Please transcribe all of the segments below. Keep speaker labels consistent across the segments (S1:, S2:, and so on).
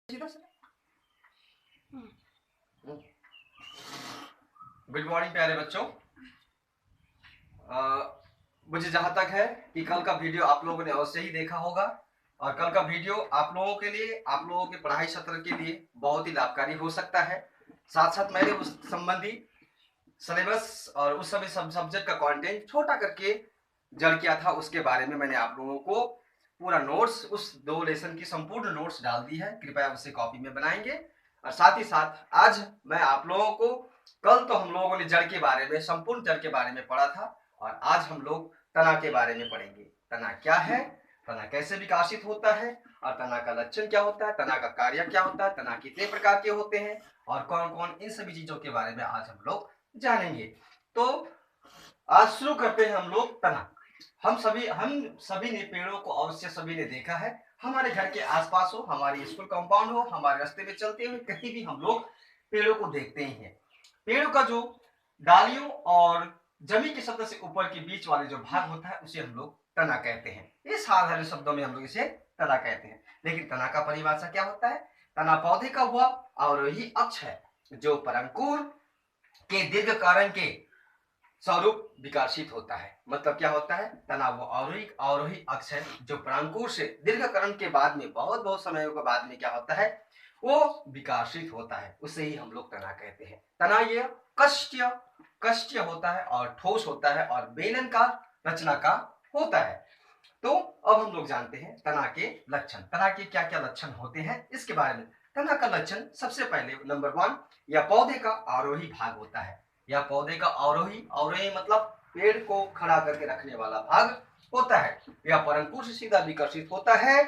S1: Good morning प्यारे बच्चों। मुझे जहां तक है कि कल का वीडियो आप लोगों ने अवश्य ही देखा होगा और कल का वीडियो आप लोगों के लिए, आप लोगों के पढ़ाई सत्र के लिए बहुत ही लाभकारी हो सकता है। साथ साथ मैंने उस संबंधी सिलेबस और उस समय सब्जेक्ट का कंटेंट छोटा करके जड़ किया था, उसके बारे में मैंने आप लोगों को पूरा नोट्स, उस 2 लेसन की संपूर्ण नोट्स डाल दी है। कृपया उसे कॉपी में बनाएंगे। और साथ ही साथ आज मैं आप लोगों को, कल तो हम लोगों ने जड़ के बारे में, संपूर्ण जड़ के बारे में पढ़ा था और आज हम लोग तना के बारे में पढ़ेंगे। तना क्या है, तना कैसे विकसित होता है और तना का लक्षण क्या होता है, तना का कार्य क्या होता है, तना कितने प्रकार के होते हैं और कौन कौन, इन सभी चीजों के बारे में आज हम लोग जानेंगे। तो आज शुरू करते हैं हम लोग तना। हम सभी ने पेड़ों को अवश्य सभी ने देखा है। हमारे घर के आसपास हो, हमारे स्कूल कंपाउंड हो, हमारे रास्ते में चलते हुए कहीं भी हम लोग पेड़ों को देखते ही हैं। पेड़ों का जो डालियों और जमीन की सतह से ऊपर के बीच वाले जो भाग होता है उसे हम लोग तना कहते हैं। ये साधारण शब्दों में हम लोग इसे तना कहते हैं। लेकिन तना का परिभाषा क्या होता है? तना पौधे का वह अवरोही अक्ष है जो परांकुर के दीर्घकारण के स्वरूप विकसित होता है। मतलब क्या होता है? तना वो अवरोही अक्ष है जो परांकुर से दीर्घकरण के बाद में, बहुत समय के बाद में क्या होता है, वो विकसित होता है। उसे ही हम लोग तना कहते हैं। तना ये कष्टीय होता है और ठोस होता है और बेलन का रचना का होता है। तो अब हम लोग जानते हैं तना के लक्षण। तना के क्या क्या लक्षण होते हैं इसके बारे में। तना का लक्षण सबसे पहले नंबर 1, या पौधे का आरोही भाग होता है। या पौधे का अवरोही मतलब पेड़ को खड़ा करके रखने वाला भाग होता है। यह परंकुर से सीधा विकसित होता है।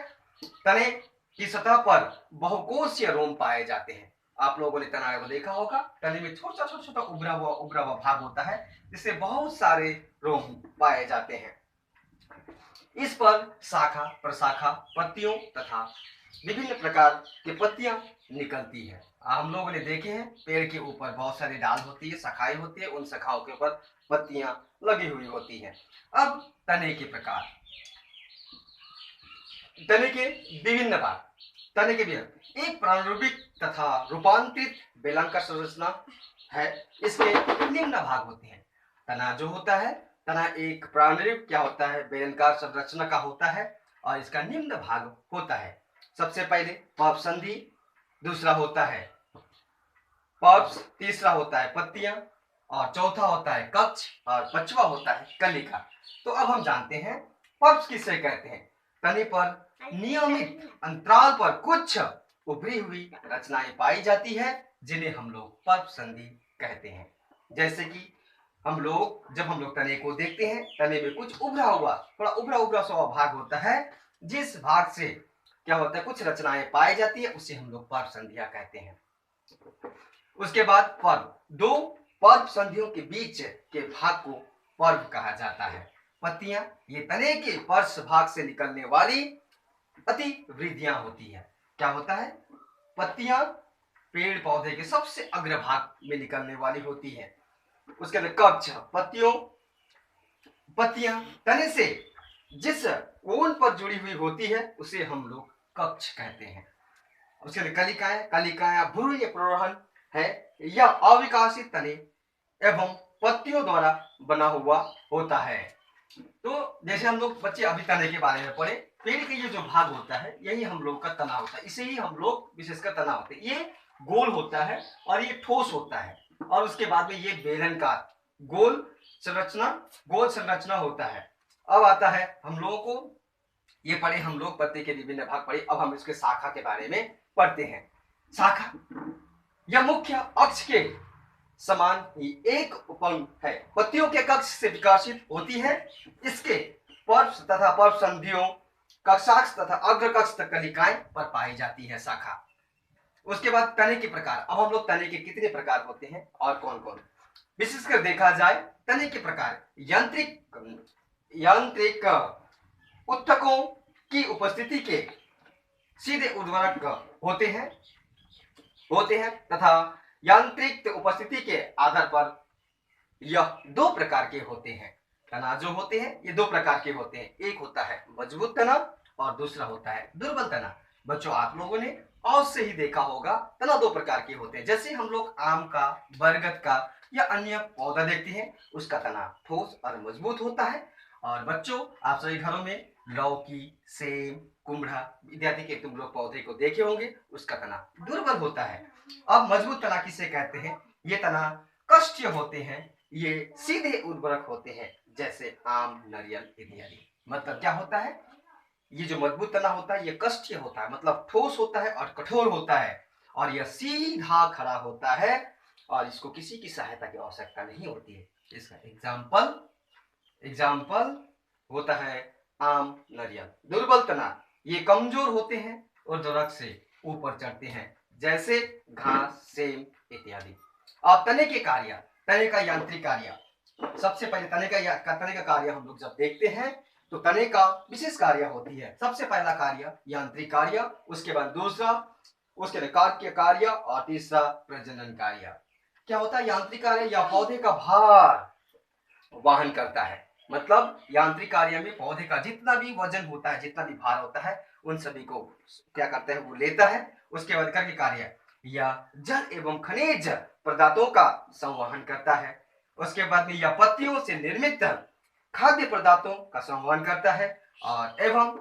S1: तने की सतह पर बहुकोशीय रोम पाए जाते हैं। आप लोगों ने तना को देखा होगा, तने में छोटा छोटा उभरा हुआ भाग होता है जिससे बहुत सारे रोम पाए जाते हैं। इस पर शाखा प्रशाखा, पत्तियों तथा विभिन्न प्रकार की पत्तियां निकलती है। हम लोगों ने देखे हैं पेड़ के ऊपर बहुत सारी डाल होती है, शाखाएं होती है, उन शाखाओं के ऊपर पत्तियां लगी हुई होती हैं। अब तने के प्रकार, तने के विभिन्न भाग। तने के विभिन्न, एक प्राणरूपिक तथा रूपांतरित बेलनाकार संरचना है। इसके निम्न भाग होते हैं। तना जो होता है, तना एक प्राणरूप क्या होता है, बेलनाकार संरचना का होता है और इसका निम्न भाग होता है। सबसे पहले पल्प संधि, दूसरा होता है पल्प्स, तीसरा होता है पत्तियां और चौथा होता है कक्ष और पांचवा होता है कलिका। तो अब हम जानते हैं पल्प्स किसे कहते हैं। तने पर नियमित अंतराल पर कुछ उभरी हुई रचनाएं पाई जाती है जिन्हें हम लोग पल्प संधि कहते हैं। जैसे कि जब हम लोग तने को देखते हैं, तने में कुछ थोड़ा उभरा सा भाग होता है, जिस भाग से क्या होता है, कुछ रचनाएं पाई जाती है, उसे हम लोग पर्व संधियां कहते हैं। उसके बाद पर्व, 2 पर्व संधियों के बीच के भाग को पर्व कहा जाता है। पत्तियां, ये तने के पर्श भाग से निकलने वाली अति वृद्धियां होती है। क्या होता है? पत्तियां पेड़ पौधे के सबसे अग्रभाग में निकलने वाली होती है। उसके बाद कक्ष, पत्तियां तने से जिस कोण पर जुड़ी हुई होती है उसे हम लोग कक्ष कहते हैं। उसके लिए कलिकाएं भ्रूण प्ररोहण है। यह अविकसित तने एवं पत्तियों द्वारा बना हुआ होता है। तो जैसे हम लोग बच्चे अभी तने के बारे में पढ़े, पेड़ का ये जो भाग होता है यही हम लोग का तना होता है। इसे ही हम लोग विशेषकर तना होते हैं। ये गोल होता है और ये ठोस होता है और उसके बाद में ये बेलनाकार गोल संरचना होता है। अब आता है हम लोगों को, ये पढ़े हम लोग पत्ते के विभिन्न भाग पढ़े। अब हम इसके शाखा के बारे में पढ़ते हैं। शाखा यह मुख्य अक्ष के समान ही एक उपंग है। पत्तियों के कक्ष से विकसित होती है। इसके पर्व तथा पर्व संधियों, कक्षाक्ष तथा अग्रकक्ष तक कलिकाएं पर पाई जाती है शाखा। उसके बाद तने के प्रकार। अब हम लोग तने के कितने प्रकार होते हैं और कौन कौन, विशेषकर देखा जाए तने के प्रकार, यांत्रिक उत्तकों की उपस्थिति के सीधे उर्वरक होते हैं तथा यांत्रिक उपस्थिति के आधार पर यह 2 प्रकार के होते हैं। तना जो होते हैं ये 2 प्रकार के होते हैं। एक होता है मजबूत तना और दूसरा होता है दुर्बल तना। बच्चों, आप लोगों ने अवश्य ही देखा होगा तना दो प्रकार के होते हैं। जैसे हम लोग आम का, बरगद का या अन्य पौधा देखते हैं, उसका तना ठोस और मजबूत होता है। और बच्चों, आप सभी घरों में लौकी, सेम, कुमड़ा इत्यादि के तुम लोग पौधे को देखे होंगे, उसका तना दुर्बल होता है। अब मजबूत तना किसे कहते हैं? ये तना कष्टीय होते हैं, ये सीधे उर्वरक होते हैं, जैसे आम, नारियल इत्यादि। मतलब क्या होता है? ये जो मजबूत तना होता है ये कष्टीय होता है, मतलब ठोस होता है और कठोर होता है, और यह सीधा खड़ा होता है और इसको किसी की सहायता की आवश्यकता नहीं होती है। इसका एग्जाम्पल होता है आम, नारियल। दुर्बल तना ये कमजोर होते हैं और दरख्त से ऊपर चढ़ते हैं, जैसे घास, सेम इत्यादि। अब तने के कार्य, तने का यांत्रिक कार्य। सबसे पहले तने का कार्य हम लोग जब देखते हैं तो तने का विशेष कार्य होती है। सबसे पहला कार्य यांत्रिक कार्य, उसके बाद दूसरा उसके कार्य कार्य और तीसरा प्रजनन कार्य। क्या होता है यांत्रिक कार्य? या पौधे का भार वहन करता है। मतलब यांत्रिक कार्य में पौधे का जितना भी वजन होता है, जितना भी भार होता है, उन सभी को क्या करता है? वो लेता है। उसके बाद कार्य कार्य या जल एवं खनिज पदार्थों का संवहन करता है। उसके बाद में यह पत्तियों से निर्मित खाद्य पदार्थों का संवहन करता है और एवं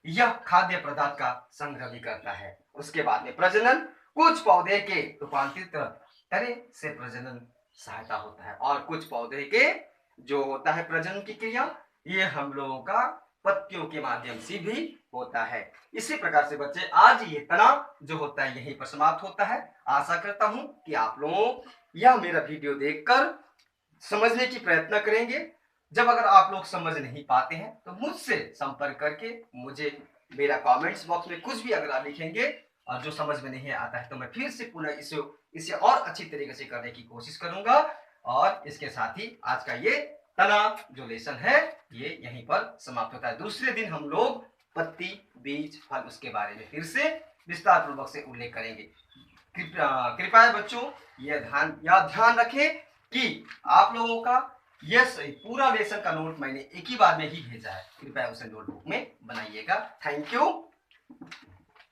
S1: यह खाद्य पदार्थ का संग्रह भी करता है। उसके बाद में प्रजनन, कुछ पौधे के रूपांतरित तने से प्रजनन सहायता होता है, और कुछ पौधे के जो होता है प्रजनन की क्रिया, ये हम लोगों का पत्तियों के माध्यम से भी होता है। इसी प्रकार से बच्चे, आज ये तना जो होता है यहीं पर समाप्त होता है। आशा करता हूं कि आप लोगों यह मेरा वीडियो देखकर समझने की प्रयत्न करेंगे। जब अगर आप लोग समझ नहीं पाते हैं तो मुझसे संपर्क करके मुझे मेरा कमेंट्स बॉक्स में कुछ भी अगर आप लिखेंगे और जो समझ में नहीं आता है तो मैं फिर से पुनः इसे और अच्छी तरीके से करने की कोशिश करूंगा। और इसके साथ ही आज का ये तना जो लेसन है ये यहीं पर समाप्त होता है। दूसरे दिन हम लोग पत्ती, बीज, फल उसके बारे में फिर से विस्तार पूर्वक से उल्लेख करेंगे। कृपया बच्चों यह ध्यान रखें कि आप लोगों का यस पूरा लेसन का नोट मैंने एक ही बार में ही भेजा है। कृपया उसे नोटबुक में बनाइएगा। Thank you.